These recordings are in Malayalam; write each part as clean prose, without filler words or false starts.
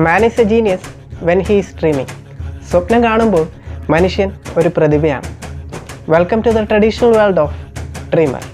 Man is a genius when he is dreaming. സ്വപ്നം കാണുമ്പോൾ മനുഷ്യൻ ഒരു പ്രതിഭയാണ്. Welcome to the traditional world of dreamer.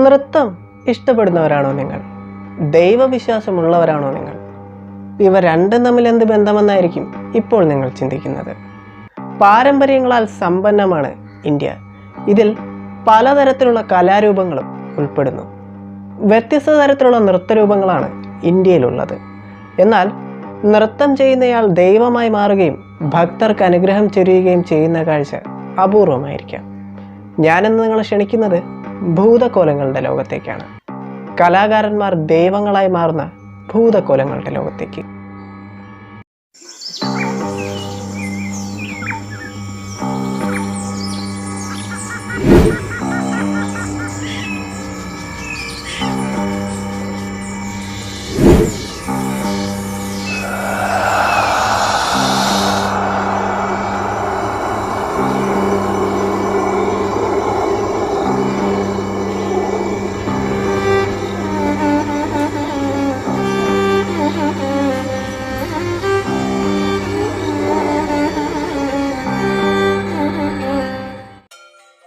നൃത്തം ഇഷ്ടപ്പെടുന്നവരാണോ നിങ്ങൾ? ദൈവവിശ്വാസമുള്ളവരാണോ നിങ്ങൾ? ഇവ രണ്ടും തമ്മിൽ എന്ത് ബന്ധമെന്നായിരിക്കും ഇപ്പോൾ നിങ്ങൾ ചിന്തിക്കുന്നത്. പാരമ്പര്യങ്ങളാൽ സമ്പന്നമാണ് ഇന്ത്യ. ഇതിൽ പലതരത്തിലുള്ള കലാരൂപങ്ങളും ഉൾപ്പെടുന്നു. വ്യത്യസ്ത തരത്തിലുള്ള നൃത്തരൂപങ്ങളാണ് ഇന്ത്യയിലുള്ളത്. എന്നാൽ നൃത്തം ചെയ്യുന്നയാൾ ദൈവമായി മാറുകയും ഭക്തർക്ക് അനുഗ്രഹം ചൊരിയുകയും ചെയ്യുന്ന കാഴ്ച അപൂർവമായിരിക്കാം. ഞാനിന്ന് നിങ്ങളെ ക്ഷണിക്കുന്നത് ഭൂതക്കോലങ്ങളുടെ ലോകത്തേക്കാണ്. കലാകാരന്മാർ ദൈവങ്ങളായി മാറുന്ന ഭൂതക്കോലങ്ങളുടെ ലോകത്തേക്ക്.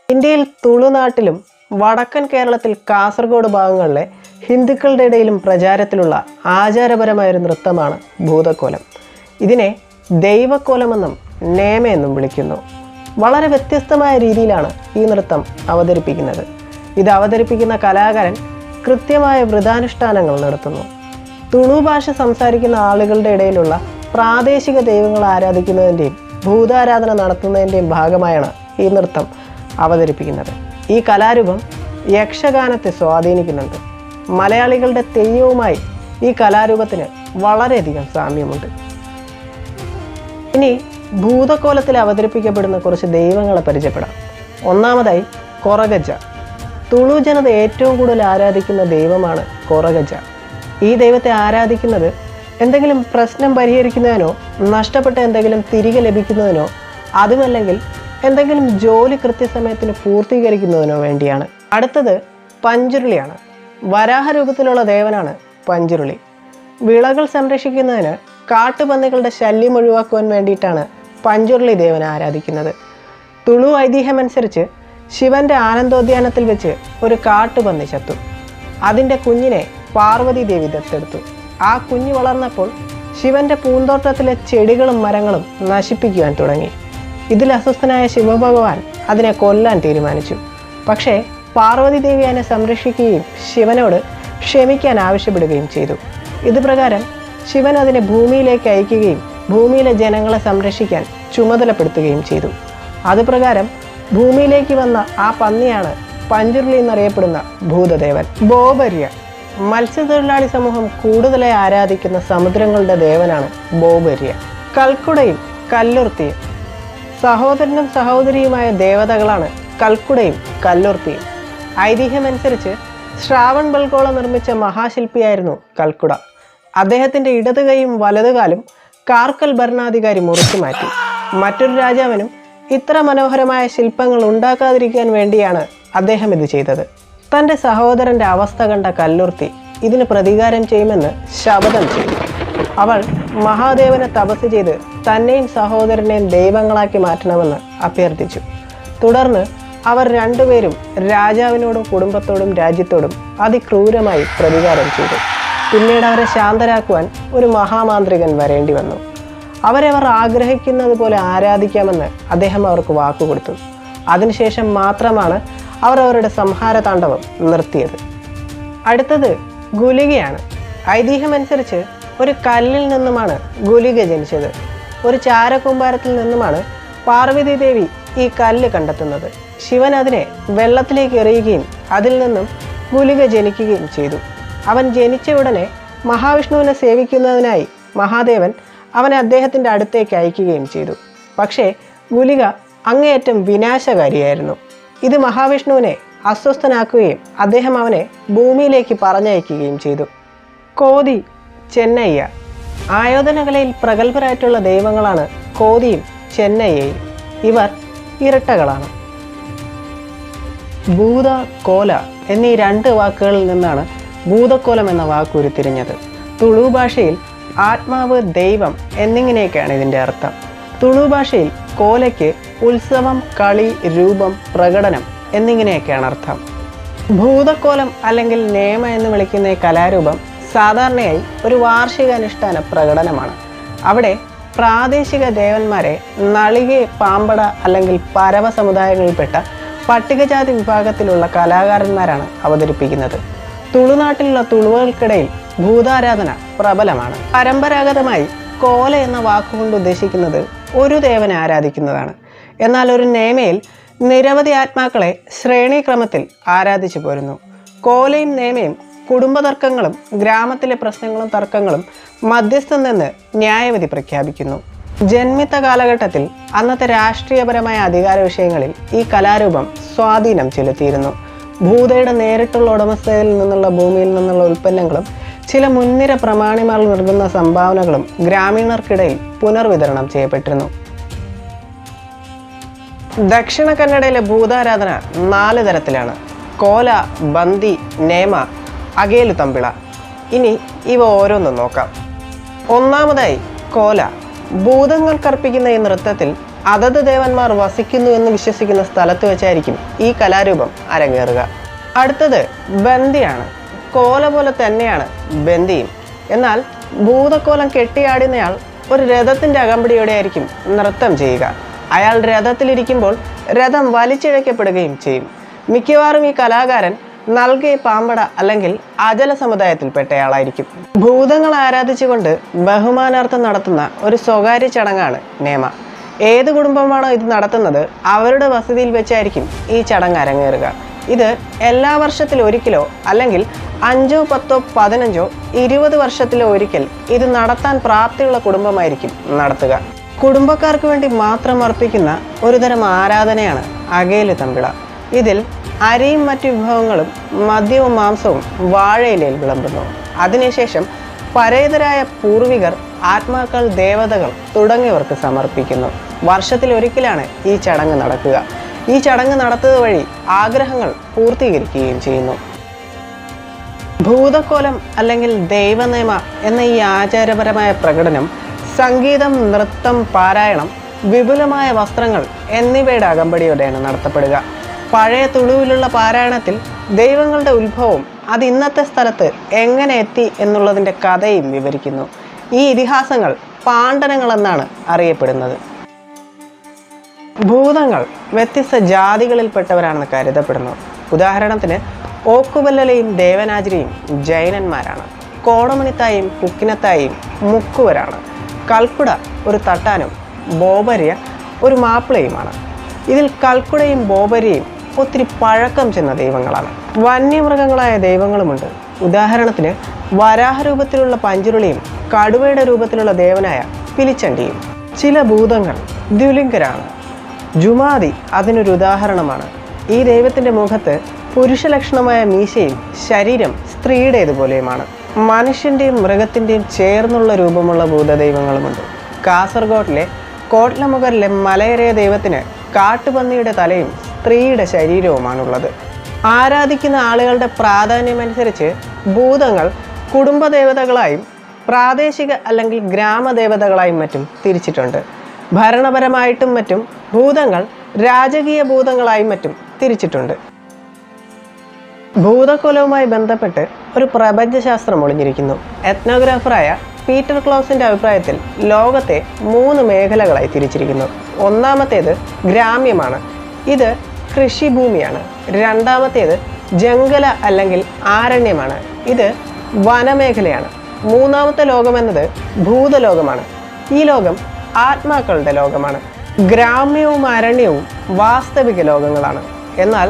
ഇന്ത്യയിൽ തുളുനാട്ടിലും വടക്കൻ കേരളത്തിൽ കാസർഗോഡ് ഭാഗങ്ങളിലെ ഹിന്ദുക്കളുടെ ഇടയിലും പ്രചാരത്തിലുള്ള ആചാരപരമായൊരു നൃത്തമാണ് ഭൂതക്കോലം. ഇതിനെ ദൈവക്കോലമെന്നും നേമയെന്നും വിളിക്കുന്നു. വളരെ വ്യത്യസ്തമായ രീതിയിലാണ് ഈ നൃത്തം അവതരിപ്പിക്കുന്നത്. ഇത് അവതരിപ്പിക്കുന്ന കലാകാരൻ കൃത്യമായ വ്രതാനുഷ്ഠാനങ്ങൾ നടത്തുന്നു. തുളു ഭാഷ സംസാരിക്കുന്ന ആളുകളുടെ ഇടയിലുള്ള പ്രാദേശിക ദൈവങ്ങളെ ആരാധിക്കുന്നതിൻ്റെയും ഭൂതാരാധന നടത്തുന്നതിൻ്റെയും ഭാഗമായാണ് ഈ നൃത്തം അവതരിപ്പിക്കുന്നത്. ഈ കലാരൂപം യക്ഷഗാനത്തെ സ്വാധീനിക്കുന്നുണ്ട്. മലയാളികളുടെ തെയ്യവുമായി ഈ കലാരൂപത്തിന് വളരെയധികം സാമ്യമുണ്ട്. ഇനി ഭൂതക്കോലത്തിൽ അവതരിപ്പിക്കപ്പെടുന്ന കുറച്ച് ദൈവങ്ങളെ പരിചയപ്പെടാം. ഒന്നാമതായി കൊറഗജ. തുളു ജനത ഏറ്റവും കൂടുതൽ ആരാധിക്കുന്ന ദൈവമാണ് കൊറഗജ. ഈ ദൈവത്തെ ആരാധിക്കുന്നത് എന്തെങ്കിലും പ്രശ്നം പരിഹരിക്കുന്നതിനോ നഷ്ടപ്പെട്ട എന്തെങ്കിലും തിരികെ ലഭിക്കുന്നതിനോ അതുമല്ലെങ്കിൽ എന്തെങ്കിലും ജോലി കൃത്യസമയത്തിന് പൂർത്തീകരിക്കുന്നതിനോ വേണ്ടിയാണ്. അടുത്തത് പഞ്ചുരുളിയാണ്. വരാഹരൂപത്തിലുള്ള ദേവനാണ് പഞ്ചുരുളി. വിളകൾ സംരക്ഷിക്കുന്നതിന് കാട്ടുപന്നികളുടെ ശല്യം ഒഴിവാക്കുവാൻ വേണ്ടിയിട്ടാണ് പഞ്ചുരുളി ദേവനെ ആരാധിക്കുന്നത്. തുളു ഐതിഹ്യമനുസരിച്ച് ശിവന്റെ ആനന്ദോദ്യാനത്തിൽ വെച്ച് ഒരു കാട്ടുപന്നി ചത്തു. അതിൻ്റെ കുഞ്ഞിനെ പാർവതി ദേവി ദത്തെടുത്തു. ആ കുഞ്ഞ് വളർന്നപ്പോൾ ശിവന്റെ പൂന്തോട്ടത്തിലെ ചെടികളും മരങ്ങളും നശിപ്പിക്കുവാൻ തുടങ്ങി. ഇതിൽ അസ്വസ്ഥനായ ശിവഭഗവാൻ അതിനെ കൊല്ലാൻ തീരുമാനിച്ചു. പക്ഷേ പാർവതി ദേവി അതിനെ സംരക്ഷിക്കുകയും ശിവനോട് ക്ഷമിക്കാൻ ആവശ്യപ്പെടുകയും ചെയ്തു. ഇതുപ്രകാരം ശിവൻ അതിനെ ഭൂമിയിലേക്ക് അയക്കുകയും ഭൂമിയിലെ ജനങ്ങളെ സംരക്ഷിക്കാൻ ചുമതലപ്പെടുത്തുകയും ചെയ്തു. അതുപ്രകാരം ഭൂമിയിലേക്ക് വന്ന ആ പന്നിയാണ് പഞ്ചുരുളി എന്നറിയപ്പെടുന്ന ഭൂതദേവൻ. ബോബര്യ. മത്സ്യത്തൊഴിലാളി സമൂഹം കൂടുതലായി ആരാധിക്കുന്ന സമുദ്രങ്ങളുടെ ദേവനാണ് ബോബര്യ. കൽക്കുടയും കല്ലുർത്തിയും. സഹോദരനും സഹോദരിയുമായ ദേവതകളാണ് കൽക്കുടയും കല്ലുർത്തിയും. ഐതിഹ്യമനുസരിച്ച് ശ്രാവൺ ബൽഗോള നിർമ്മിച്ച മഹാശില്പിയായിരുന്നു കൽക്കുട. അദ്ദേഹത്തിൻ്റെ ഇടത് കൈയും വലതുകാലും കാർക്കൽ ഭരണാധികാരി മുറിച്ചു മാറ്റി. മറ്റൊരു രാജാവിനും ഇത്ര മനോഹരമായ ശില്പങ്ങൾ ഉണ്ടാക്കാതിരിക്കാൻ വേണ്ടിയാണ് അദ്ദേഹം ഇത് ചെയ്തത്. തൻ്റെ സഹോദരൻ്റെ അവസ്ഥ കണ്ട കല്ലുർത്തി ഇതിന് പ്രതികാരം ചെയ്യുമെന്ന് ശപഥം ചെയ്തു. അവൾ മഹാദേവനെ തപസ് ചെയ്ത് തന്നെയും സഹോദരനെയും ദൈവങ്ങളാക്കി മാറ്റണമെന്ന് അഭ്യർത്ഥിച്ചു. തുടർന്ന് അവർ രണ്ടുപേരും രാജാവിനോടും കുടുംബത്തോടും രാജ്യത്തോടും അതിക്രൂരമായി പ്രതികാരം ചെയ്തു. പിന്നീട് അവരെ ശാന്തരാക്കുവാൻ ഒരു മഹാമാന്ത്രികൻ വരേണ്ടി വന്നു. അവരവർ ആഗ്രഹിക്കുന്നത് പോലെ ആരാധിക്കാമെന്ന് അദ്ദേഹം അവർക്ക് വാക്കുകൊടുത്തു. അതിനുശേഷം മാത്രമാണ് അവർ അവരുടെ സംഹാര താണ്ഡവം നിർത്തിയത്. അടുത്തത് ഗുലികയാണ്. ഐതിഹ്യമനുസരിച്ച് ഒരു കല്ലിൽ നിന്നുമാണ് ഗുലിക ജനിച്ചത്. ഒരു ചാരകൂമ്പാരത്തിൽ നിന്നുമാണ് പാർവതി ദേവി ഈ കല്ല് കണ്ടെത്തുന്നത്. ശിവൻ അതിനെ വെള്ളത്തിലേക്ക് എറിയുകയും അതിൽ നിന്നും ഗുലിക ജനിക്കുകയും ചെയ്തു. അവൻ ജനിച്ച ഉടനെ മഹാവിഷ്ണുവിനെ സേവിക്കുന്നതിനായി മഹാദേവൻ അവനെ അദ്ദേഹത്തിൻ്റെ അടുത്തേക്ക് അയക്കുകയും ചെയ്തു. പക്ഷേ ഗുലിക അങ്ങേയറ്റം വിനാശകാരിയായിരുന്നു. ഇത് മഹാവിഷ്ണുവിനെ അസ്വസ്ഥനാക്കുകയും അദ്ദേഹം അവനെ ഭൂമിയിലേക്ക് പറഞ്ഞയക്കുകയും ചെയ്തു. കോതി, ചെന്നയ്യ. ആയോധനകലയിൽ പ്രഗത്ഭരായിട്ടുള്ള ദൈവങ്ങളാണ് കോതിയും ചെന്നയ്യയും. ഇവർ ഇരട്ടകളാണ്. ഭൂത, കോല എന്നീ 2 വാക്കുകളിൽ നിന്നാണ് ഭൂതക്കോലം എന്ന വാക്ക് ഉരുത്തിരിഞ്ഞത്. തുളു ഭാഷയിൽ ആത്മാവ്, ദൈവം എന്നിങ്ങനെയൊക്കെയാണ് ഇതിൻ്റെ അർത്ഥം. തുളു ഭാഷയിൽ കോലയ്ക്ക് ഉത്സവം, കളി, രൂപം, പ്രകടനം എന്നിങ്ങനെയൊക്കെയാണ് അർത്ഥം. ഭൂതക്കോലം അല്ലെങ്കിൽ നേമ എന്ന് വിളിക്കുന്ന ഈ കലാരൂപം സാധാരണയായി ഒരു വാർഷിക അനുഷ്ഠാന പ്രകടനമാണ്. അവിടെ പ്രാദേശിക ദേവന്മാരെ നളികെ, പാമ്പട അല്ലെങ്കിൽ പരവ സമുദായങ്ങളിൽപ്പെട്ട പട്ടികജാതി വിഭാഗത്തിലുള്ള കലാകാരന്മാരാണ് അവതരിപ്പിക്കുന്നത്. തുളുനാട്ടിലുള്ള തുളുവുകൾക്കിടയിൽ ഭൂതാരാധന പ്രബലമാണ്. പരമ്പരാഗതമായി കോല എന്ന വാക്കുകൊണ്ട് ഉദ്ദേശിക്കുന്നത് ഒരു ദേവനെ ആരാധിക്കുന്നതാണ്. എന്നാൽ ഒരു നേമയിൽ നിരവധി ആത്മാക്കളെ ശ്രേണീക്രമത്തിൽ ആരാധിച്ചു പോരുന്നു. കോലയും നേമയും കുടുംബതർക്കങ്ങളും ഗ്രാമത്തിലെ പ്രശ്നങ്ങളും തർക്കങ്ങളും മധ്യസ്ഥം നിന്ന് ന്യായവിധി പ്രഖ്യാപിക്കുന്നു. ജന്മിത്ത കാലഘട്ടത്തിൽ അന്നത്തെ രാഷ്ട്രീയപരമായ അധികാര വിഷയങ്ങളിൽ ഈ കലാരൂപം സ്വാധീനം ചെലുത്തിയിരുന്നു. ഭൂതയുടെ നേരിട്ടുള്ള ഉടമസ്ഥതയിൽ നിന്നുള്ള ഭൂമിയിൽ നിന്നുള്ള ഉൽപ്പന്നങ്ങളും ചില മുൻനിര പ്രമാണിമാർ നൽകുന്ന സംഭാവനകളും ഗ്രാമീണർക്കിടയിൽ പുനർവിതരണം ചെയ്യപ്പെട്ടിരുന്നു. ദക്ഷിണ കന്നഡയിലെ ഭൂതാരാധന 4 തരത്തിലാണ്: കോല, ബന്തി, നേമ, അകേലു തമ്പിള. ഇനി ഇവ ഓരോന്നും നോക്കാം. ഒന്നാമതായി കോല. ഭൂതങ്ങൾക്കർപ്പിക്കുന്ന ഈ നൃത്തത്തിൽ അതത് ദേവന്മാർ വസിക്കുന്നു എന്ന് വിശ്വസിക്കുന്ന സ്ഥലത്ത് വെച്ചായിരിക്കും ഈ കലാരൂപം അരങ്ങേറുക. അടുത്തത് ബന്ദിയാണ്. കോല പോലെ തന്നെയാണ് ബന്ദിയും. എന്നാൽ ഭൂതക്കോലം കെട്ടിയാടുന്നയാൾ ഒരു രഥത്തിൻ്റെ അകമ്പടിയോടെ ആയിരിക്കും നൃത്തം ചെയ്യുക. അയാൾ രഥത്തിലിരിക്കുമ്പോൾ രഥം വലിച്ചിഴക്കപ്പെടുകയും ചെയ്യും. മിക്കവാറും ഈ കലാകാരൻ നൽകെ, പാമ്പട അല്ലെങ്കിൽ അജല സമുദായത്തിൽപ്പെട്ടയാളായിരിക്കും. ഭൂതങ്ങളെ ആരാധിച്ചുകൊണ്ട് ബഹുമാനാർത്ഥം നടത്തുന്ന ഒരു സ്വകാര്യ ചടങ്ങാണ് നേമ. ഏത് കുടുംബമാണോ ഇത് നടത്തുന്നത് അവരുടെ വസതിയിൽ വെച്ചായിരിക്കും ഈ ചടങ്ങ് അരങ്ങേറുക. ഇത് എല്ലാ വർഷത്തിലും ഒരിക്കലോ അല്ലെങ്കിൽ 5, 10, 15, 20 വർഷത്തിലോ ഒരിക്കൽ ഇത് നടത്താൻ പ്രാപ്തിയുള്ള കുടുംബമായിരിക്കും നടത്തുക. കുടുംബക്കാർക്ക് വേണ്ടി മാത്രം അർപ്പിക്കുന്ന ഒരുതരം ആരാധനയാണ് അകേലു തമ്പിള. ഇതിൽ അരിയും മറ്റു വിഭവങ്ങളും മദ്യവും മാംസവും വാഴയിലയിൽ വിളമ്പുന്നു. അതിനുശേഷം പരേതരായ പൂർവികർ, ആത്മാക്കൾ, ദേവതകൾ തുടങ്ങിയവർക്ക് സമർപ്പിക്കുന്നു. വർഷത്തിലൊരിക്കലാണ് ഈ ചടങ്ങ് നടക്കുക. ഈ ചടങ്ങ് നടത്തുക വഴി ആഗ്രഹങ്ങൾ പൂർത്തീകരിക്കുകയും ചെയ്യുന്നു. ഭൂതക്കോലം അല്ലെങ്കിൽ ദൈവനേമ എന്ന ഈ ആചാരപരമായ പ്രകടനം സംഗീതം, നൃത്തം, പാരായണം, വിപുലമായ വസ്ത്രങ്ങൾ എന്നിവയുടെ അകമ്പടിയോടെയാണ് നടത്തപ്പെടുക. പഴയ തുളുവിലുള്ള പാരായണത്തിൽ ദൈവങ്ങളുടെ ഉത്ഭവവും അത് ഇന്നത്തെ സ്ഥലത്ത് എങ്ങനെ എത്തി എന്നുള്ളതിൻ്റെ കഥയും വിവരിക്കുന്നു. ഈ ഇതിഹാസങ്ങൾ പാണ്ഡനങ്ങളെന്നാണ് അറിയപ്പെടുന്നത്. ഭൂതങ്ങൾ വ്യത്യസ്ത ജാതികളിൽപ്പെട്ടവരാണെന്ന് കരുതപ്പെടുന്നു. ഉദാഹരണത്തിന് ഓക്കുവല്ലലയും ദേവനാജിരിയും ജൈനന്മാരാണ്. കോടമണിത്തായും കുക്കിനത്തായും മുക്കുവരാണ്. കൽക്കുട ഒരു തട്ടാനും ബോബരിയ ഒരു മാപ്പിളയുമാണ്. ഇതിൽ കൽക്കുടയും ബോബരിയും ഒത്തിരി പഴക്കം ചെന്ന ദൈവങ്ങളാണ്. വന്യമൃഗങ്ങളായ ദൈവങ്ങളുമുണ്ട്. ഉദാഹരണത്തിന് വരാഹരൂപത്തിലുള്ള പഞ്ചുരുളിയും കടുവയുടെ രൂപത്തിലുള്ള ദേവനായ പിലിച്ചണ്ടിയും. ചില ഭൂതങ്ങൾ ദ്വിലിംഗരാണ്. ജുമാതി അതിനൊരു ഉദാഹരണമാണ്. ഈ ദൈവത്തിൻ്റെ മുഖത്ത് പുരുഷലക്ഷണമായ മീശയും ശരീരം സ്ത്രീയുടേതുപോലെയുമാണ്. മനുഷ്യൻ്റെയും മൃഗത്തിൻ്റെയും ചേർന്നുള്ള രൂപമുള്ള ഭൂതദൈവങ്ങളുമുണ്ട്. കാസർഗോഡിലെ കോട്ട്ലമുഖറിലെ മലയരയ ദൈവത്തിന് കാട്ടുപന്നിയുടെ തലയും സ്ത്രീയുടെ ശരീരവുമാണുള്ളത്. ആരാധിക്കുന്ന ആളുകളുടെ പ്രാധാന്യമനുസരിച്ച് ഭൂതങ്ങൾ കുടുംബദേവതകളായും പ്രാദേശിക അല്ലെങ്കിൽ ഗ്രാമദേവതകളായും മറ്റും തിരിച്ചിട്ടുണ്ട്. ഭരണപരമായിട്ടും മറ്റും ഭൂതങ്ങൾ രാജകീയ ഭൂതങ്ങളായും മറ്റും തിരിച്ചിട്ടുണ്ട്. ഭൂതക്കോലവുമായി ബന്ധപ്പെട്ട് ഒരു പ്രപഞ്ചശാസ്ത്രം ഒളിഞ്ഞിരിക്കുന്നു. എത്നോഗ്രാഫറായ പീറ്റർ ക്ലോസിൻ്റെ അഭിപ്രായത്തിൽ ലോകത്തെ 3 മേഖലകളായി തിരിച്ചിരിക്കുന്നു. ഒന്നാമത്തേത് ഗ്രാമ്യമാണ്. ഇത് കൃഷിഭൂമിയാണ്. രണ്ടാമത്തേത് ജംഗല അല്ലെങ്കിൽ ആരണ്യമാണ്. ഇത് വനമേഖലയാണ്. മൂന്നാമത്തെ ലോകമെന്നത് ഭൂതലോകമാണ്. ഈ ലോകം ആത്മാക്കളുടെ ലോകമാണ്. ഗ്രാമ്യവും അരണ്യവും വാസ്തവിക ലോകങ്ങളാണ്. എന്നാൽ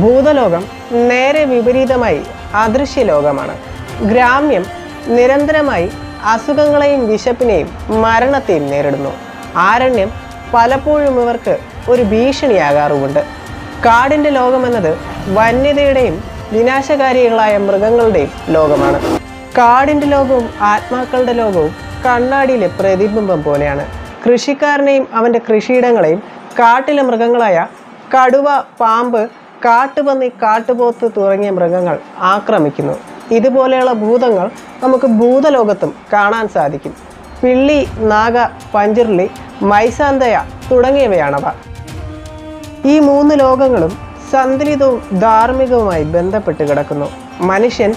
ഭൂതലോകം നേരെ വിപരീതമായി അദൃശ്യ ലോകമാണ്. ഗ്രാമ്യം നിരന്തരമായി അസുഖങ്ങളെയും വിശപ്പിനെയും മരണത്തെയും നേരിടുന്നു. ആരണ്യം പലപ്പോഴും ഇവർക്ക് ഒരു ഭീഷണിയാകാറുമുണ്ട്. കാടിൻ്റെ ലോകമെന്നത് വന്യതയുടെയും വിനാശകാരികളായ മൃഗങ്ങളുടെയും ലോകമാണ്. കാടിൻ്റെ ലോകവും ആത്മാക്കളുടെ ലോകവും കണ്ണാടിയിലെ പ്രതിബിംബം പോലെയാണ്. കൃഷിക്കാരനെയും അവൻ്റെ കൃഷിയിടങ്ങളെയും കാട്ടിലെ മൃഗങ്ങളായ കടുവ, പാമ്പ്, കാട്ടുപന്നി, കാട്ടുപോത്ത് തുടങ്ങിയ മൃഗങ്ങൾ ആക്രമിക്കുന്നു. ഇതുപോലെയുള്ള ഭൂതങ്ങൾ നമുക്ക് ഭൂതലോകത്തും കാണാൻ സാധിക്കും. പിള്ളി, നാഗ, പഞ്ചുരുളി, മൈസാന്തയ തുടങ്ങിയവയാണവ. ഈ 3 ലോകങ്ങളും സന്തുലിതവും ധാർമ്മികവുമായി ബന്ധപ്പെട്ട് കിടക്കുന്നു. മനുഷ്യൻ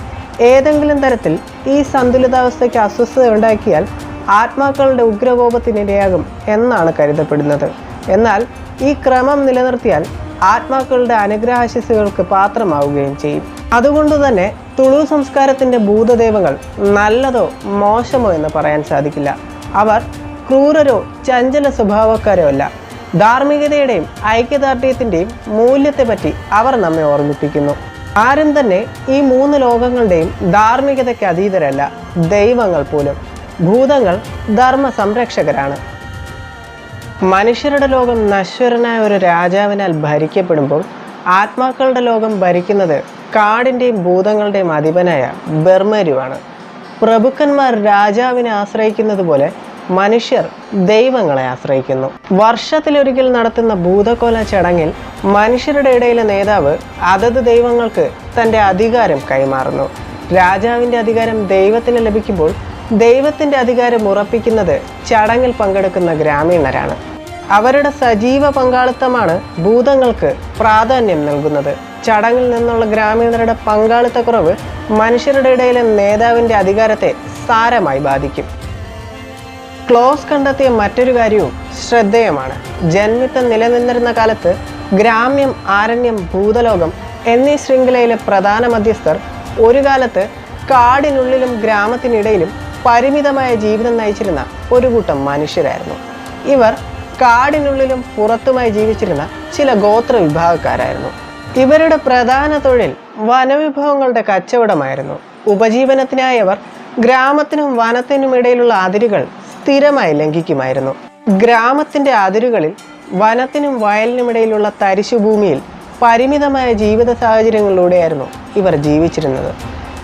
ഏതെങ്കിലും തരത്തിൽ ഈ സന്തുലിതാവസ്ഥയ്ക്ക് അസ്വസ്ഥത ഉണ്ടാക്കിയാൽ ആത്മാക്കളുടെ ഉഗ്രകോപത്തിനിരയാകും എന്നാണ് കരുതപ്പെടുന്നത്. എന്നാൽ ഈ ക്രമം നിലനിർത്തിയാൽ ആത്മാക്കളുടെ അനുഗ്രഹാശിസുകൾക്ക് പാത്രമാവുകയും ചെയ്യും. അതുകൊണ്ട് തന്നെ തുളു സംസ്കാരത്തിൻ്റെ ഭൂതദൈവങ്ങൾ നല്ലതോ മോശമോ എന്ന് പറയാൻ സാധിക്കില്ല. അവർ ക്രൂരരോ ചഞ്ചല സ്വഭാവക്കാരോ അല്ല. ധാർമ്മികതയുടെയും ഐക്യദാർഢ്യത്തിൻ്റെയും മൂല്യത്തെപ്പറ്റി അവർ നമ്മെ ഓർമ്മിപ്പിക്കുന്നു. ആരും തന്നെ ഈ 3 ലോകങ്ങളുടെയും ധാർമ്മികതയ്ക്ക് അതീതരല്ല. ദൈവങ്ങൾ പോലും. ഭൂതങ്ങൾ ധർമ്മ സംരക്ഷകരാണ്. മനുഷ്യരുടെ ലോകം നശ്വരനായ ഒരു രാജാവിനാൽ ഭരിക്കപ്പെടുമ്പോൾ ആത്മാക്കളുടെ ലോകം ഭരിക്കുന്നത് കാടിൻ്റെയും ഭൂതങ്ങളുടെയും അധിപനായ ബർമരുവാണ്. പ്രഭുക്കന്മാർ രാജാവിനെ ആശ്രയിക്കുന്നത് പോലെ മനുഷ്യർ ദൈവങ്ങളെ ആശ്രയിക്കുന്നു. വർഷത്തിലൊരിക്കൽ നടത്തുന്ന ഭൂതകോല ചടങ്ങിൽ മനുഷ്യരുടെ ഇടയിലെ നേതാവ് അതത് ദൈവങ്ങൾക്ക് തൻ്റെ അധികാരം കൈമാറുന്നു. രാജാവിൻ്റെ അധികാരം ദൈവത്തിന് ലഭിക്കുമ്പോൾ ദൈവത്തിൻ്റെ അധികാരം ഉറപ്പിക്കുന്നത് ചടങ്ങിൽ പങ്കെടുക്കുന്ന ഗ്രാമീണരാണ്. അവരുടെ സജീവ പങ്കാളിത്തമാണ് ഭൂതങ്ങൾക്ക് പ്രാധാന്യം നൽകുന്നത്. ചടങ്ങിൽ നിന്നുള്ള ഗ്രാമീണരുടെ പങ്കാളിത്തക്കുറവ് മനുഷ്യരുടെ ഇടയിലെ നേതാവിൻ്റെ അധികാരത്തെ സാരമായി ബാധിക്കും. ക്ലോസ് കണ്ടെത്തിയ മറ്റൊരു കാര്യവും ശ്രദ്ധേയമാണ്. ജന്മിത്തം നിലനിന്നിരുന്ന കാലത്ത് ഗ്രാമ്യം, ആരണ്യം, ഭൂതലോകം എന്നീ ശൃംഖലയിലെ പ്രധാന മധ്യസ്ഥർ ഒരു കാലത്ത് കാടിനുള്ളിലും ഗ്രാമത്തിനിടയിലും പരിമിതമായ ജീവിതം നയിച്ചിരുന്ന ഒരു കൂട്ടം മനുഷ്യരായിരുന്നു. ഇവർ കാടിനുള്ളിലും പുറത്തുമായി ജീവിച്ചിരുന്ന ചില ഗോത്ര വിഭാഗക്കാരായിരുന്നു. ഇവരുടെ പ്രധാന തൊഴിൽ വനവിഭവങ്ങളുടെ കച്ചവടമായിരുന്നു. ഉപജീവനത്തിനായി അവർ ഗ്രാമത്തിനും വനത്തിനും ഇടയിലുള്ള അതിരുകൾ സ്ഥിരമായി ലംഘിക്കുമായിരുന്നു. ഗ്രാമത്തിൻ്റെ അതിരുകളിൽ വനത്തിനും വയലിനുമിടയിലുള്ള തരിശുഭൂമിയിൽ പരിമിതമായ ജീവിത സാഹചര്യങ്ങളിലൂടെയായിരുന്നു ഇവർ ജീവിച്ചിരുന്നത്.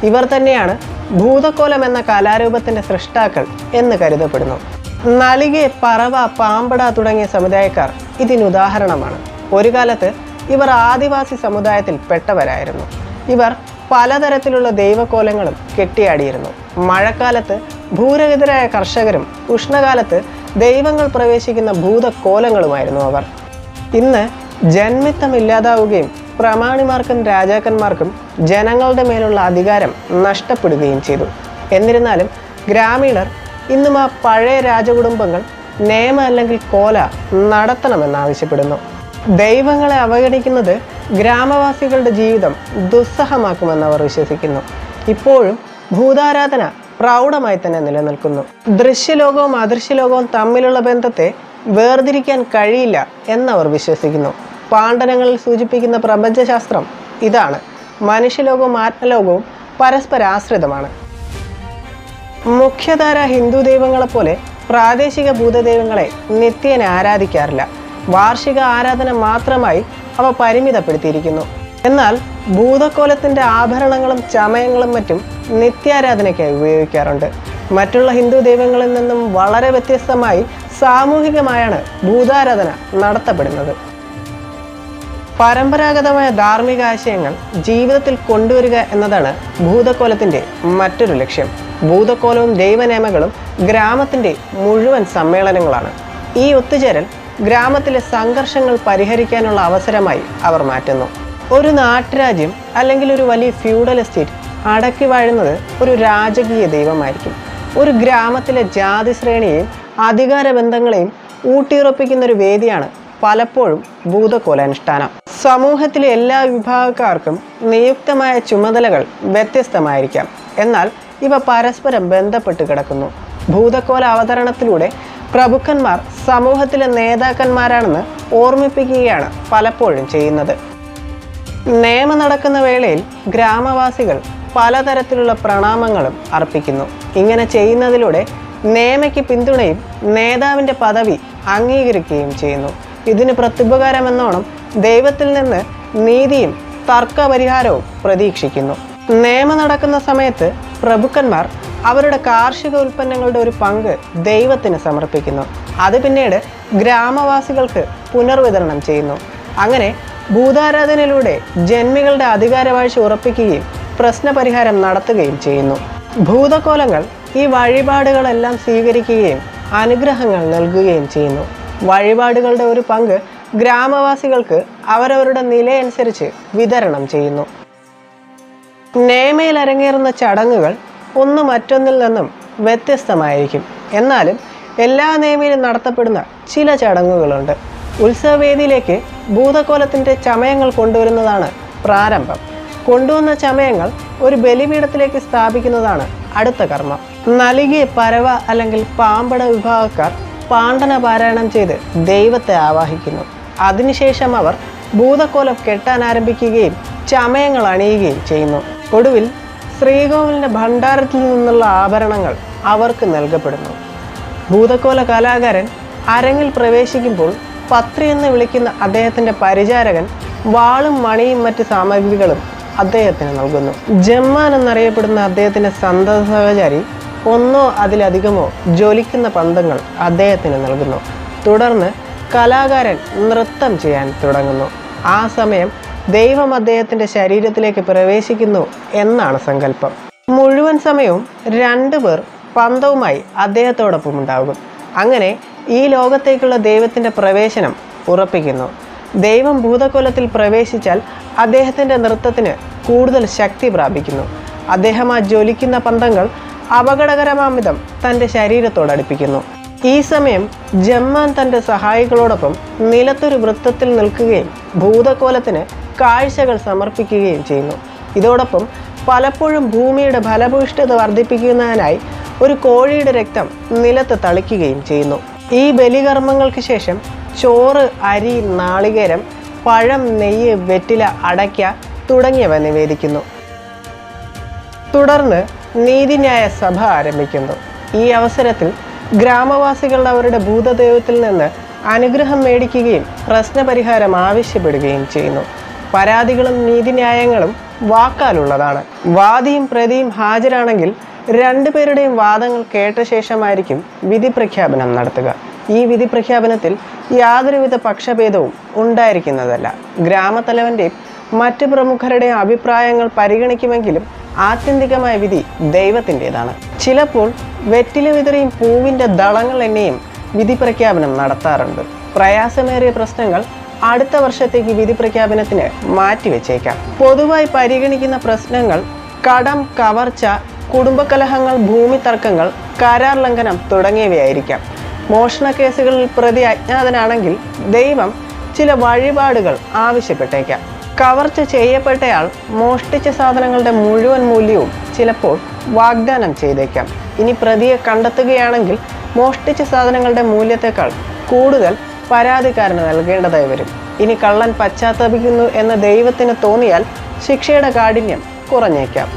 ഇവർ തന്നെയാണ് ഭൂതക്കോലം എന്ന കലാരൂപത്തിൻ്റെ സൃഷ്ടാക്കൾ എന്ന് കരുതപ്പെടുന്നു. നളികെ, പറവ, പാമ്പട തുടങ്ങിയ സമുദായക്കാർ ഇതിനുദാഹരണമാണ്. ഒരു കാലത്ത് ഇവർ ആദിവാസി സമുദായത്തിൽ പെട്ടവരായിരുന്നു. ഇവർ പലതരത്തിലുള്ള ദൈവക്കോലങ്ങളും കെട്ടിയാടിയിരുന്നു. മഴക്കാലത്ത് ഭൂരഹിതരായ കർഷകരും ഉഷ്ണകാലത്ത് ദൈവങ്ങൾ പ്രവേശിക്കുന്ന ഭൂതക്കോലങ്ങളുമായിരുന്നു അവർ. ഇന്ന് ജന്മിത്തം ഇല്ലാതാവുകയും പ്രമാണിമാർക്കും രാജാക്കന്മാർക്കും ജനങ്ങളുടെ മേലുള്ള അധികാരം നഷ്ടപ്പെടുകയും ചെയ്തു. എന്നിരുന്നാലും ഗ്രാമീണർ ഇന്നും ആ പഴയ രാജകുടുംബങ്ങൾ നേമ അല്ലെങ്കിൽ കോല നടത്തണമെന്നാവശ്യപ്പെടുന്നു. ദൈവങ്ങളെ അവഗണിക്കുന്നത് ഗ്രാമവാസികളുടെ ജീവിതം ദുസ്സഹമാക്കുമെന്ന് അവർ വിശ്വസിക്കുന്നു. ഇപ്പോഴും ഭൂതാരാധന പ്രൗഢമായി തന്നെ നിലനിൽക്കുന്നു. ദൃശ്യലോകവും അദൃശ്യലോകവും തമ്മിലുള്ള ബന്ധത്തെ വേർതിരിക്കാൻ കഴിയില്ല എന്നവർ വിശ്വസിക്കുന്നു. പാണ്ഡനങ്ങളിൽ സൂചിപ്പിക്കുന്ന പ്രപഞ്ചശാസ്ത്രം ഇതാണ്. മനുഷ്യലോകവും ആത്മലോകവും പരസ്പരാശ്രിതമാണ്. മുഖ്യധാര ഹിന്ദു ദൈവങ്ങളെപ്പോലെ പ്രാദേശിക ഭൂതദൈവങ്ങളെ നിത്യേന ആരാധിക്കാറില്ല. വാർഷിക ആരാധന മാത്രമായി അവ പരിമിതപ്പെടുത്തിയിരിക്കുന്നു. എന്നാൽ ഭൂതക്കോലത്തിൻ്റെ ആഭരണങ്ങളും ചമയങ്ങളും മറ്റും നിത്യാരാധനയ്ക്കായി ഉപയോഗിക്കാറുണ്ട്. മറ്റുള്ള ഹിന്ദു ദൈവങ്ങളിൽ നിന്നും വളരെ വ്യത്യസ്തമായി സാമൂഹികമായാണ് ഭൂതാരാധന നടത്തപ്പെടുന്നത്. പരമ്പരാഗതമായ ധാർമ്മിക ആശയങ്ങൾ ജീവിതത്തിൽ കൊണ്ടുവരിക എന്നതാണ് ഭൂതക്കോലത്തിൻ്റെ മറ്റൊരു ലക്ഷ്യം. ഭൂതക്കോലവും ദൈവനിയമങ്ങളും ഗ്രാമത്തിൻ്റെ മുഴുവൻ സമ്മേളനങ്ങളാണ്. ഈ ഒത്തുചേരൽ ഗ്രാമത്തിലെ സംഘർഷങ്ങൾ പരിഹരിക്കാനുള്ള അവസരമായി അവർ മാറ്റുന്നു. ഒരു നാട്ടുരാജ്യം അല്ലെങ്കിൽ ഒരു വലിയ ഫ്യൂഡൽ എസ്റ്റേറ്റ് അടക്കി വാഴുന്നത് ഒരു രാജകീയ ദൈവമായിരിക്കും. ഒരു ഗ്രാമത്തിലെ ജാതി ശ്രേണിയെയും അധികാര ബന്ധങ്ങളെയും ഊട്ടിയുറപ്പിക്കുന്ന ഒരു വേദിയാണ് പലപ്പോഴും ഭൂതകോലാനുഷ്ഠാനം. സമൂഹത്തിലെ എല്ലാ വിഭാഗക്കാർക്കും നിയുക്തമായ ചുമതലകൾ വ്യത്യസ്തമായിരിക്കാം. എന്നാൽ ഇവ പരസ്പരം ബന്ധപ്പെട്ട് കിടക്കുന്നു. ഭൂതകോല അവതരണത്തിലൂടെ പ്രഭുക്കന്മാർ സമൂഹത്തിലെ നേതാക്കന്മാരാണെന്ന് ഓർമ്മിപ്പിക്കുകയാണ് പലപ്പോഴും ചെയ്യുന്നത്. നേമ നടക്കുന്ന വേളയിൽ ഗ്രാമവാസികൾ പലതരത്തിലുള്ള പ്രണാമങ്ങളും അർപ്പിക്കുന്നു. ഇങ്ങനെ ചെയ്യുന്നതിലൂടെ നേമയ്ക്ക് പിന്തുണയും നേതാവിൻ്റെ പദവി അംഗീകരിക്കുകയും ചെയ്യുന്നു. ഇതിന് പ്രത്യുപകാരമെന്നോണം ദൈവത്തിൽ നിന്ന് നീതിയും തർക്കപരിഹാരവും പ്രതീക്ഷിക്കുന്നു. നേമ നടക്കുന്ന സമയത്ത് പ്രഭുക്കന്മാർ അവരുടെ കാർഷിക ഉൽപ്പന്നങ്ങളുടെ ഒരു പങ്ക് ദൈവത്തിന് സമർപ്പിക്കുന്നു. അത് പിന്നീട് ഗ്രാമവാസികൾക്ക് പുനർവിതരണം ചെയ്യുന്നു. അങ്ങനെ ഭൂതാരാധനയിലൂടെ ജന്മികളുടെ അധികാരവാഴ്ച ഉറപ്പിക്കുകയും പ്രശ്നപരിഹാരം നടത്തുകയും ചെയ്യുന്നു. ഭൂതകോലങ്ങൾ ഈ വഴിപാടുകളെല്ലാം സ്വീകരിക്കുകയും അനുഗ്രഹങ്ങൾ നൽകുകയും ചെയ്യുന്നു. വഴിപാടുകളുടെ ഒരു പങ്ക് ഗ്രാമവാസികൾക്ക് അവരവരുടെ നിലയനുസരിച്ച് വിതരണം ചെയ്യുന്നു. നേമയിൽ അരങ്ങേറുന്ന ചടങ്ങുകൾ ഒന്ന് മറ്റൊന്നിൽ നിന്നും വ്യത്യസ്തമായിരിക്കും. എന്നാലും എല്ലാ നേമയിലും നടത്തപ്പെടുന്ന ചില ചടങ്ങുകളുണ്ട്. ഉത്സവവേദിയിലേക്ക് ഭൂതകോലത്തിൻ്റെ ചമയങ്ങൾ കൊണ്ടുവരുന്നതാണ് പ്രാരംഭം. കൊണ്ടുവന്ന ചമയങ്ങൾ ഒരു ബലിപീഠത്തിലേക്ക് സ്ഥാപിക്കുന്നതാണ് അടുത്ത കർമ്മം. നലികെ പരവ അല്ലെങ്കിൽ പാമ്പട വിഭാഗക്കാർ പാണ്ഡന പാരായണം ചെയ്ത് ദൈവത്തെ ആവാഹിക്കുന്നു. അതിനുശേഷം അവർ ഭൂതകോലം കെട്ടാൻ ആരംഭിക്കുകയും ചമയങ്ങൾ അണിയുകയും ചെയ്യുന്നു. ഒടുവിൽ ശ്രീകോവിലിൻ്റെ ഭണ്ഡാരത്തിൽ നിന്നുള്ള ആഭരണങ്ങൾ അവർക്ക് നൽകപ്പെടുന്നു. ഭൂതകോല കലാകാരൻ അരങ്ങിൽ പ്രവേശിക്കുമ്പോൾ പത്രി എന്ന് വിളിക്കുന്ന അദ്ദേഹത്തിൻ്റെ പരിചാരകൻ വാളും മണിയും മറ്റ് സാമഗ്രികളും അദ്ദേഹത്തിന് നൽകുന്നു. ജമ്മാൻ എന്നറിയപ്പെടുന്ന അദ്ദേഹത്തിൻ്റെ സന്തത സഹചാരി ഒന്നോ അതിലധികമോ ജ്വലിക്കുന്ന പന്തങ്ങൾ അദ്ദേഹത്തിന് നൽകുന്നു. തുടർന്ന് കലാകാരൻ നൃത്തം ചെയ്യാൻ തുടങ്ങുന്നു. ആ സമയം ദൈവം അദ്ദേഹത്തിൻ്റെ ശരീരത്തിലേക്ക് പ്രവേശിക്കുന്നു എന്നാണ് സങ്കല്പം. മുഴുവൻ സമയവും 2 പേർ പന്തവുമായി അദ്ദേഹത്തോടൊപ്പം ഉണ്ടാകും. അങ്ങനെ ഈ ലോകത്തേക്കുള്ള ദൈവത്തിൻ്റെ പ്രവേശനം ഉറപ്പിക്കുന്നു. ദൈവം ഭൂതകോലത്തിൽ പ്രവേശിച്ചാൽ അദ്ദേഹത്തിൻ്റെ നൃത്തത്തിന് കൂടുതൽ ശക്തി പ്രാപിക്കുന്നു. അദ്ദേഹം ആ ജ്വലിക്കുന്ന പന്തങ്ങൾ അപകടകരമാംവിധം തൻ്റെ ശരീരത്തോടടുപ്പിക്കുന്നു. ഈ സമയം ജമ്മാൻ തൻ്റെ സഹായികളോടൊപ്പം നിലത്തൊരു വൃത്തത്തിൽ നിൽക്കുകയും ഭൂതകോലത്തിന് കാഴ്ചകൾ സമർപ്പിക്കുകയും ചെയ്യുന്നു. ഇതോടൊപ്പം പലപ്പോഴും ഭൂമിയുടെ ഫലഭൂയിഷ്ഠത വർദ്ധിപ്പിക്കുന്നതിനായി ഒരു കോഴിയുടെ രക്തം നിലത്ത് തളിക്കുകയും ചെയ്യുന്നു. ഈ ബലികർമ്മങ്ങൾക്ക് ശേഷം ചോറ്, അരി, നാളികേരം, പഴം, നെയ്യ്, വെറ്റില, അടയ്ക്ക തുടങ്ങിയവ നിവേദിക്കുന്നു. തുടർന്ന് നീതിന്യായ സഭ ആരംഭിക്കുന്നു. ഈ അവസരത്തിൽ ഗ്രാമവാസികൾ അവരുടെ ഭൂതദൈവത്തിൽ നിന്ന് അനുഗ്രഹം മേടിക്കുകയും പ്രശ്നപരിഹാരം ആവശ്യപ്പെടുകയും ചെയ്യുന്നു. പരാതികളും നീതിന്യായങ്ങളും വാക്കാലുള്ളതാണ്. വാദിയും പ്രതിയും ഹാജരാണെങ്കിൽ 2 പേരുടെയും വാദങ്ങൾ കേട്ട ശേഷമായിരിക്കും വിധി പ്രഖ്യാപനം നടത്തുക. ഈ വിധി പ്രഖ്യാപനത്തിൽ യാതൊരുവിധ പക്ഷഭേദവും ഉണ്ടായിരിക്കുന്നതല്ല. ഗ്രാമത്തലവൻ്റെയും മറ്റ് പ്രമുഖരുടെയും അഭിപ്രായങ്ങൾ പരിഗണിക്കുമെങ്കിലും ആത്യന്തികമായ വിധി ദൈവത്തിൻ്റെതാണ്. ചിലപ്പോൾ വെറ്റില വിതറിയും പൂവിൻ്റെ ദളങ്ങൾ എന്നെയും വിധി പ്രഖ്യാപനം നടത്താറുണ്ട്. പ്രയാസമേറിയ പ്രശ്നങ്ങൾ അടുത്ത വർഷത്തേക്ക് വിധി പ്രഖ്യാപനത്തിന് മാറ്റിവെച്ചേക്കാം. പൊതുവായി പരിഗണിക്കുന്ന പ്രശ്നങ്ങൾ കടം, കവർച്ച, കുടുംബകലഹങ്ങൾ, ഭൂമി തർക്കങ്ങൾ, കരാർ ലംഘനം തുടങ്ങിയവയായിരിക്കാം. മോഷണ കേസുകളിൽ പ്രതി അജ്ഞാതനാണെങ്കിൽ ദൈവം ചില വഴിപാടുകൾ ആവശ്യപ്പെട്ടേക്കാം. കവർച്ച ചെയ്യപ്പെട്ടയാൾ മോഷ്ടിച്ച സാധനങ്ങളുടെ മുഴുവൻ മൂല്യവും ചിലപ്പോൾ വാഗ്ദാനം ചെയ്തേക്കാം. ഇനി പ്രതിയെ കണ്ടെത്തുകയാണെങ്കിൽ മോഷ്ടിച്ച സാധനങ്ങളുടെ മൂല്യത്തെക്കാൾ കൂടുതൽ പരാതിക്കാരന് നൽകേണ്ടതായി വരും. ഇനി കള്ളൻ പശ്ചാത്തപിക്കുന്നു എന്ന് ദൈവത്തിന് തോന്നിയാൽ ശിക്ഷയുടെ കാഠിന്യം കുറഞ്ഞേക്കാം.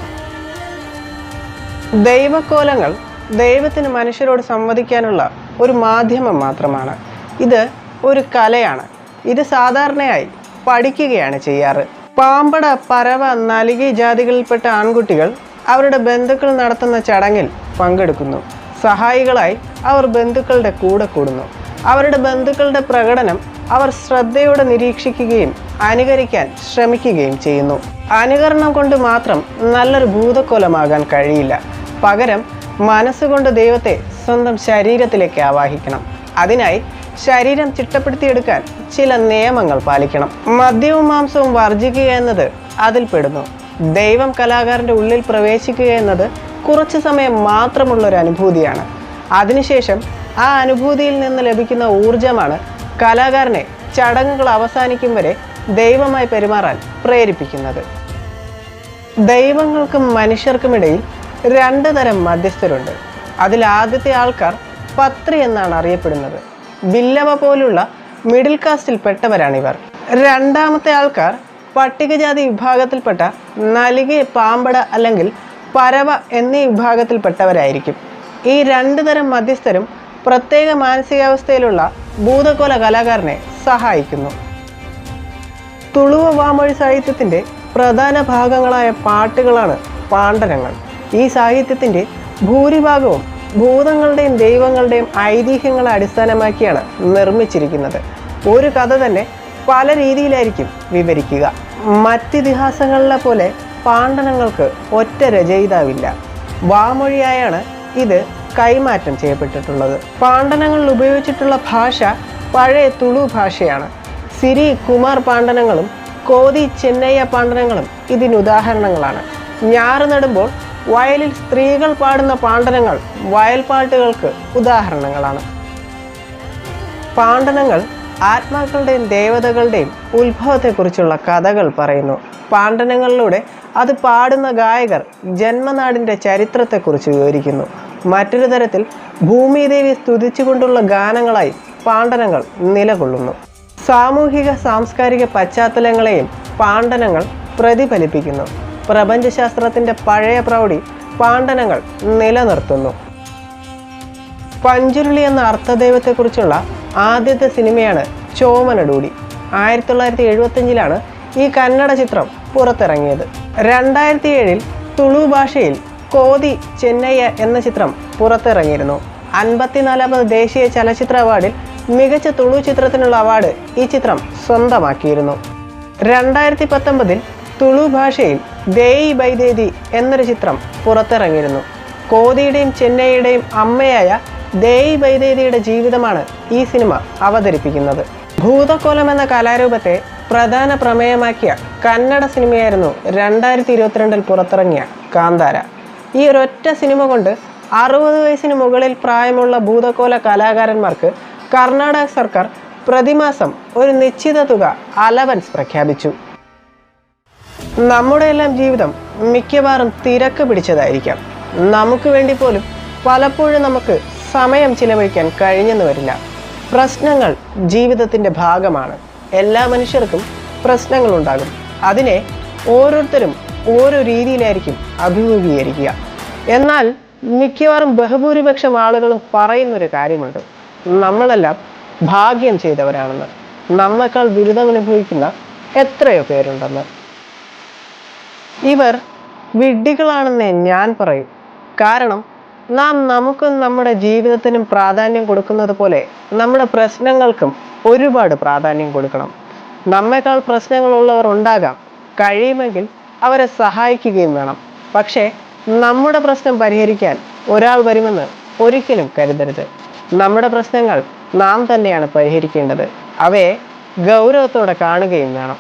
ദൈവക്കോലങ്ങൾ ദൈവത്തിന് മനുഷ്യരോട് സംവദിക്കാനുള്ള ഒരു മാധ്യമം മാത്രമാണ്. ഇത് ഒരു കലയാണ്. ഇത് സാധാരണയായി പഠിക്കുകയാണ് ചെയ്യാറ്. പാമ്പട, പരവ, നലികി ജാതികളിൽപ്പെട്ട ആൺകുട്ടികൾ അവരുടെ ബന്ധുക്കൾ നടത്തുന്ന ചടങ്ങിൽ പങ്കെടുക്കുന്നു. സഹായികളായി അവർ ബന്ധുക്കളുടെ കൂടെ കൂടുന്നു. അവരുടെ ബന്ധുക്കളുടെ പ്രകടനം അവർ ശ്രദ്ധയോടെ നിരീക്ഷിക്കുകയും അനുകരിക്കാൻ ശ്രമിക്കുകയും ചെയ്യുന്നു. അനുകരണം കൊണ്ട് മാത്രം നല്ലൊരു ഭൂതക്കോലമാകാൻ കഴിയില്ല. പകരം മനസ്സുകൊണ്ട് ദൈവത്തെ സ്വന്തം ശരീരത്തിലേക്ക് ആവാഹിക്കണം. അതിനായി ശരീരം ചിട്ടപ്പെടുത്തിയെടുക്കാൻ ചില നിയമങ്ങൾ പാലിക്കണം. മദ്യവും മാംസവും വർജിക്കുക എന്നത് അതിൽപ്പെടുന്നു. ദൈവം കലാകാരൻ്റെ ഉള്ളിൽ പ്രവേശിക്കുക എന്നത് കുറച്ച് സമയം മാത്രമുള്ളൊരു അനുഭൂതിയാണ്. അതിനുശേഷം ആ അനുഭൂതിയിൽ നിന്ന് ലഭിക്കുന്ന ഊർജമാണ് കലാകാരനെ ചടങ്ങുകൾ അവസാനിക്കും വരെ ദൈവമായി പെരുമാറാൻ പ്രേരിപ്പിക്കുന്നത്. ദൈവങ്ങൾക്കും മനുഷ്യർക്കുമിടയിൽ 2 തരം മധ്യസ്ഥരുണ്ട്. അതിൽ ആദ്യത്തെ ആൾക്കാർ പത്രി എന്നാണ് അറിയപ്പെടുന്നത്. ബില്ലവ പോലുള്ള മിഡിൽ കാസ്റ്റിൽ പെട്ടവരാണിവർ. രണ്ടാമത്തെ ആൾക്കാർ പട്ടികജാതി വിഭാഗത്തിൽപ്പെട്ട നലികെ, പാമ്പട അല്ലെങ്കിൽ പരവ എന്നീ വിഭാഗത്തിൽപ്പെട്ടവരായിരിക്കും. ഈ 2 തരം മധ്യസ്ഥരും പ്രത്യേക മാനസികാവസ്ഥയിലുള്ള ഭൂതകോല കലാകാരനെ സഹായിക്കുന്നു. തുളുവ വാമൊഴി സാഹിത്യത്തിൻ്റെ പ്രധാന ഭാഗങ്ങളായ പാട്ടുകളാണ് പാണ്ഡനങ്ങൾ. ഈ സാഹിത്യത്തിൻ്റെ ഭൂരിഭാഗവും ഭൂതങ്ങളുടെയും ദൈവങ്ങളുടെയും ഐതിഹ്യങ്ങളെ അടിസ്ഥാനമാക്കിയാണ് നിർമ്മിച്ചിരിക്കുന്നത്. ഒരു കഥ തന്നെ പല രീതിയിലായിരിക്കും വിവരിക്കുക. മറ്റിതിഹാസങ്ങളിലെ പോലെ പാണ്ഡനങ്ങൾക്ക് ഒറ്റ രചയിതാവില്ല. വാമൊഴിയായാണ് ഇത് കൈമാറ്റം ചെയ്യപ്പെട്ടിട്ടുള്ളത്. പാണ്ഡനങ്ങളിൽ ഉപയോഗിച്ചിട്ടുള്ള ഭാഷ പഴയ തുളു ഭാഷയാണ്. സിരി കുമാർ പാണ്ഡനങ്ങളും കോതി ചെന്നയ്യ പാണ്ഡനങ്ങളും ഇതിനുദാഹരണങ്ങളാണ്. ഞാറ് നടുമ്പോൾ വയലിൽ സ്ത്രീകൾ പാടുന്ന പാണ്ഡനങ്ങൾ വയൽപ്പാട്ടുകൾക്ക് ഉദാഹരണങ്ങളാണ്. പാണ്ഡനങ്ങൾ ആത്മാക്കളുടെയും ദേവതകളുടെയും ഉത്ഭവത്തെക്കുറിച്ചുള്ള കഥകൾ പറയുന്നു. പാണ്ഡനങ്ങളിലൂടെ അത് പാടുന്ന ഗായകർ ജന്മനാടിൻ്റെ ചരിത്രത്തെക്കുറിച്ച് വിവരിക്കുന്നു. മറ്റൊരു തരത്തിൽ ഭൂമിദേവി സ്തുതിച്ചുകൊണ്ടുള്ള ഗാനങ്ങളായി പാണ്ഡനങ്ങൾ നിലകൊള്ളുന്നു. സാമൂഹിക സാംസ്കാരിക പശ്ചാത്തലങ്ങളെയും പാണ്ഡനങ്ങൾ പ്രതിഫലിപ്പിക്കുന്നു. പ്രപഞ്ചശാസ്ത്രത്തിൻ്റെ പഴയ പ്രൗഢി പാണ്ഡനങ്ങൾ നിലനിർത്തുന്നു. പഞ്ചുരുളി എന്ന അർത്ഥദൈവത്തെക്കുറിച്ചുള്ള ആദ്യത്തെ സിനിമയാണ് ചോമനഡൂടി. 1975 ഈ കന്നഡ ചിത്രം പുറത്തിറങ്ങിയത്. 2007 തുളു ഭാഷയിൽ കോതി ചെന്നയ്യ എന്ന ചിത്രം പുറത്തിറങ്ങിയിരുന്നു. 54ാമത് ദേശീയ ചലച്ചിത്ര അവാർഡിൽ മികച്ച തുളു ചിത്രത്തിനുള്ള അവാർഡ് ഈ ചിത്രം സ്വന്തമാക്കിയിരുന്നു. 2019 തുളു ഭാഷയിൽ ദേയി ബൈദേദി എന്നൊരു ചിത്രം പുറത്തിറങ്ങിയിരുന്നു. കോതിയുടെയും ചെന്നൈയുടെയും അമ്മയായ ദേയി ബൈദേദിയുടെ ജീവിതമാണ് ഈ സിനിമ അവതരിപ്പിക്കുന്നത്. ഭൂതകോലം എന്ന കലാരൂപത്തെ പ്രധാന പ്രമേയമാക്കിയ കന്നഡ സിനിമയായിരുന്നു 2022 പുറത്തിറങ്ങിയ കാന്താര. ഈ ഒരൊറ്റ സിനിമ കൊണ്ട് 60 വയസ്സിന് മുകളിൽ പ്രായമുള്ള ഭൂതകോല കലാകാരന്മാർക്ക് കർണാടക സർക്കാർ പ്രതിമാസം ഒരു നിശ്ചിത തുക അലവൻസ് പ്രഖ്യാപിച്ചു. നമ്മുടെ എല്ലാം ജീവിതം മിക്കവാറും തിരക്ക് പിടിച്ചതായിരിക്കാം. നമുക്ക് വേണ്ടി പോലും പലപ്പോഴും നമുക്ക് സമയം ചിലവഴിക്കാൻ കഴിഞ്ഞെന്ന് വരില്ല. പ്രശ്നങ്ങൾ ജീവിതത്തിൻ്റെ ഭാഗമാണ്. എല്ലാ മനുഷ്യർക്കും പ്രശ്നങ്ങളുണ്ടാകും. അതിനെ ഓരോരുത്തരും ഓരോ രീതിയിലായിരിക്കും അഭിമുഖീകരിക്കുക. എന്നാൽ മിക്കവാറും ബഹുഭൂരിപക്ഷം ആളുകളും പറയുന്നൊരു കാര്യമുണ്ട്: നമ്മളെല്ലാം ഭാഗ്യം ചെയ്തവരാണെന്ന്. നമ്മേക്കാൾ ദുരിതം അനുഭവിക്കുന്ന എത്രയോ പേരുണ്ടെന്ന്. ഇവർ വിഡ്ഢികളാണെന്നേ ഞാൻ പറയും. കാരണം നാം നമുക്കും നമ്മുടെ ജീവിതത്തിനും പ്രാധാന്യം കൊടുക്കുന്നത് പോലെ നമ്മുടെ പ്രശ്നങ്ങൾക്കും ഒരുപാട് പ്രാധാന്യം കൊടുക്കണം. നമ്മേക്കാൾ പ്രശ്നങ്ങളുള്ളവർ ഉണ്ടാകാം. കഴിയുമെങ്കിൽ അവരെ സഹായിക്കുകയും വേണം. പക്ഷേ നമ്മുടെ പ്രശ്നം പരിഹരിക്കാൻ ഒരാൾ വരുമെന്ന് ഒരിക്കലും കരുതരുത്. നമ്മുടെ പ്രശ്നങ്ങൾ നാം തന്നെയാണ് പരിഹരിക്കേണ്ടത്. അവയെ ഗൗരവത്തോടെ കാണുകയും വേണം.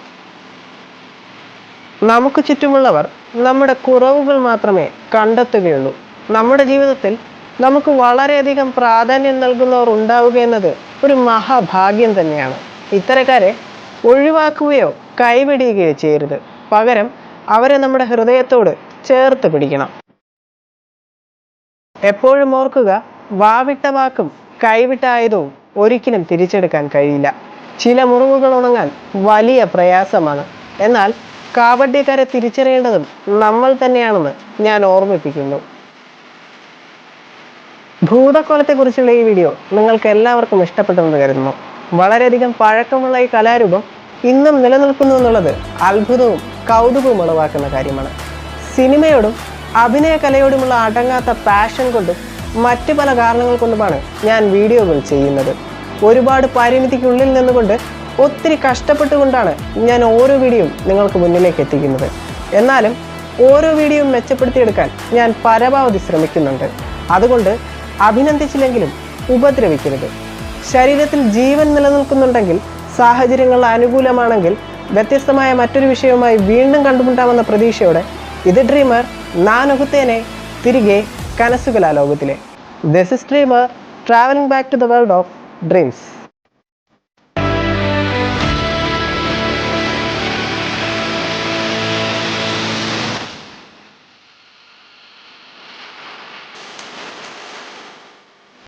നമുക്ക് ചുറ്റുമുള്ളവർ നമ്മുടെ കുറവുകൾ മാത്രമേ കണ്ടെത്തുകയുള്ളൂ. നമ്മുടെ ജീവിതത്തിൽ നമുക്ക് വളരെയധികം പ്രാധാന്യം നൽകുന്നവർ ഉണ്ടാവുക എന്നത് ഒരു മഹാഭാഗ്യം തന്നെയാണ്. ഇത്തരക്കാരെ ഒഴിവാക്കുകയോ കൈവിടുകയോ ചെയ്യരുത്. പകരം അവരെ നമ്മുടെ ഹൃദയത്തോട് ചേർത്ത് പിടിക്കണം. എപ്പോഴും ഓർക്കുക, വാവിട്ട വാക്കും കൈവിട്ട ആയുധവും ഒരിക്കലും തിരിച്ചെടുക്കാൻ കഴിയില്ല. ചില മുറിവുകൾ ഉണങ്ങാൻ വലിയ പ്രയാസമാണ്. എന്നാൽ കാപട്യക്കാരെ തിരിച്ചറിയേണ്ടതും നമ്മൾ തന്നെയാണെന്ന് ഞാൻ ഓർമ്മിപ്പിക്കുന്നു. ഭൂതകോലത്തെക്കുറിച്ചുള്ള ഈ വീഡിയോ നിങ്ങൾക്ക് എല്ലാവർക്കും ഇഷ്ടപ്പെട്ടെന്ന് കരുതുന്നു. വളരെയധികം പഴക്കമുള്ള ഈ കലാരൂപം ഇന്നും നിലനിൽക്കുന്നു എന്നുള്ളത് അത്ഭുതവും കൗതുകവും ഉളവാക്കുന്ന കാര്യമാണ്. സിനിമയോടും അഭിനയ കലയോടുമുള്ള അടങ്ങാത്ത പാഷൻ കൊണ്ടും മറ്റു പല കാരണങ്ങൾ കൊണ്ടുമാണ് ഞാൻ വീഡിയോകൾ ചെയ്യുന്നത്. ഒരുപാട് പരിമിതിക്കുള്ളിൽ നിന്നുകൊണ്ട് ഒത്തിരി കഷ്ടപ്പെട്ടുകൊണ്ടാണ് ഞാൻ ഓരോ വീഡിയോയും നിങ്ങൾക്ക് മുന്നിലേക്ക് എത്തിക്കുന്നത്. എന്നാലും ഓരോ വീഡിയോയും മെച്ചപ്പെടുത്തിയെടുക്കാൻ ഞാൻ പരമാവധി ശ്രമിക്കുന്നുണ്ട്. അതുകൊണ്ട് അഭിനന്ദിച്ചില്ലെങ്കിലും ഉപദ്രവിക്കരുത്. ശരീരത്തിൽ ജീവൻ നിലനിൽക്കുന്നുണ്ടെങ്കിൽ, സാഹചര്യങ്ങൾ അനുകൂലമാണെങ്കിൽ വ്യത്യസ്തമായ മറ്റൊരു വിഷയവുമായി വീണ്ടും കണ്ടുമുട്ടാമെന്ന പ്രതീക്ഷയോടെ ഇത് ഡ്രീമർ, ഞാൻ ഒഹുത്തേനെ. തിരികെ കനസുകലാ ലോകത്തിലെ. This is dreamer travelling back to the world of dreams.